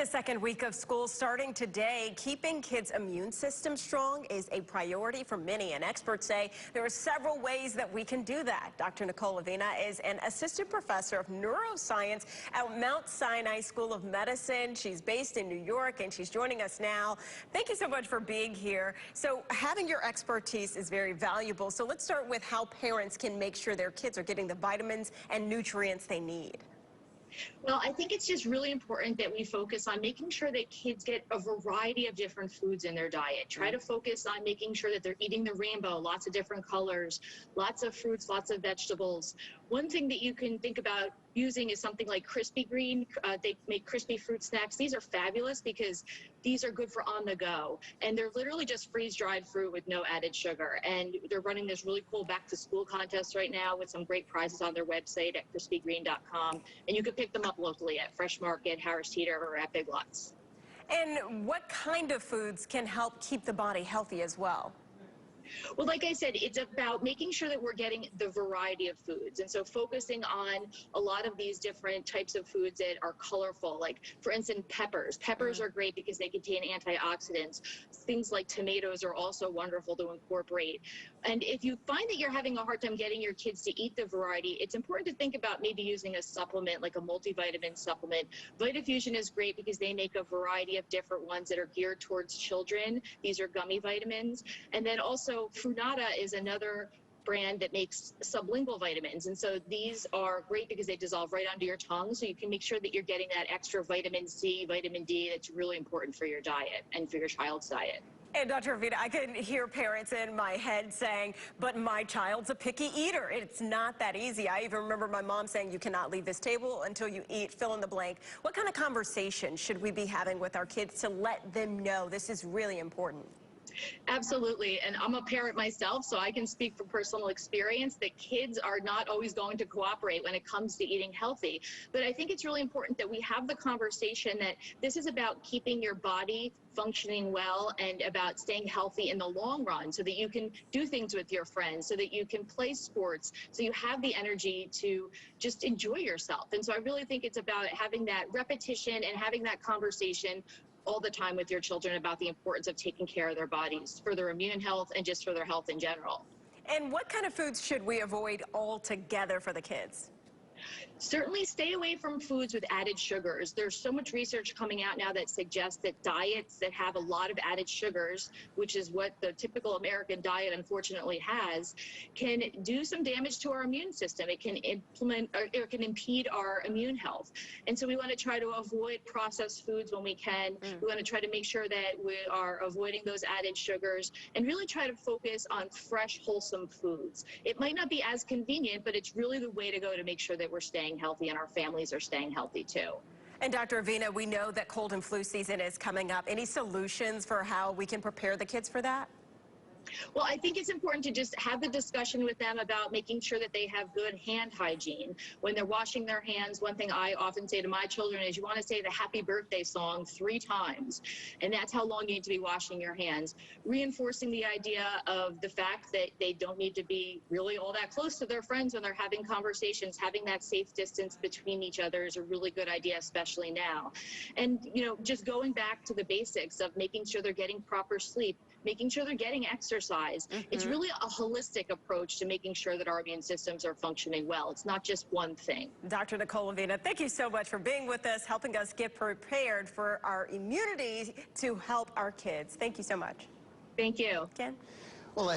the second week of school starting today, keeping kids' immune system strong is a priority for many, and experts say there are several ways that we can do that. Dr. Nicole Avena is an assistant professor of neuroscience at Mount Sinai School of Medicine. She's based in New York, and she's joining us now. Thank you so much for being here. So having your expertise is very valuable. So let's start with how parents can make sure their kids are getting the vitamins and nutrients they need. Well, I think it's just really important that we focus on making sure that kids get a variety of different foods in their diet. Try to focus on making sure that they're eating the rainbow, lots of different colors, lots of fruits, lots of vegetables. One thing that you can think about using is something like Crispy Green. They make crispy fruit snacks. These are fabulous because these are good for on the go. And they're literally just freeze-dried fruit with no added sugar. And they're running this really cool back-to-school contest right now with some great prizes on their website at crispygreen.com. And you can pick them up locally at Fresh Market, Harris Teeter, or at Big Lots. And what kind of foods can help keep the body healthy as well? Well, like I said, it's about making sure that we're getting the variety of foods. And so focusing on a lot of these different types of foods that are colorful, like, for instance, peppers. Peppers are great because they contain antioxidants. Things like tomatoes are also wonderful to incorporate. And if you find that you're having a hard time getting your kids to eat the variety, it's important to think about maybe using a supplement, like a multivitamin supplement. VitaFusion is great because they make a variety of different ones that are geared towards children. These are gummy vitamins. And then also Funata is another brand that makes sublingual vitamins. And so these are great because they dissolve right onto your tongue, so you can make sure that you're getting that extra vitamin C, vitamin D that's really important for your diet and for your child's diet. And Dr. Avena, I can hear parents in my head saying, but my child's a picky eater. It's not that easy. I even remember my mom saying, you cannot leave this table until you eat, fill in the blank. What kind of conversation should we be having with our kids to let them know this is really important? Absolutely. And I'm a parent myself, so I can speak from personal experience that kids are not always going to cooperate when it comes to eating healthy. But I think it's really important that we have the conversation that this is about keeping your body functioning well and about staying healthy in the long run so that you can do things with your friends, so that you can play sports, so you have the energy to just enjoy yourself. And so I really think it's about having that repetition and having that conversation all the time with your children about the importance of taking care of their bodies for their immune health and just for their health in general. And what kind of foods should we avoid altogether for the kids? Certainly stay away from foods with added sugars. There's so much research coming out now that suggests that diets that have a lot of added sugars, which is what the typical American diet unfortunately has, can do some damage to our immune system. It can impede our immune health. And so we want to try to avoid processed foods when we can. We want to try to make sure that we are avoiding those added sugars and really try to focus on fresh, wholesome foods. It might not be as convenient, but it's really the way to go to make sure that we're staying healthy and our families are staying healthy too. And Dr. Avena, we know that cold and flu season is coming up. Any solutions for how we can prepare the kids for that? Well, I think it's important to just have the discussion with them about making sure that they have good hand hygiene. When they're washing their hands, one thing I often say to my children is you want to say the happy birthday song 3 times. And that's how long you need to be washing your hands. Reinforcing the idea of the fact that they don't need to be really all that close to their friends when they're having conversations. Having that safe distance between each other is a really good idea, especially now. And, you know, just going back to the basics of making sure they're getting proper sleep, making sure they're getting exercise. It's really a holistic approach to making sure that our immune systems are functioning well. It's not just one thing. Dr. Nicole Avena, thank you so much for being with us, helping us get prepared for our immunity to help our kids. Thank you so much. Thank you. Ken? Well,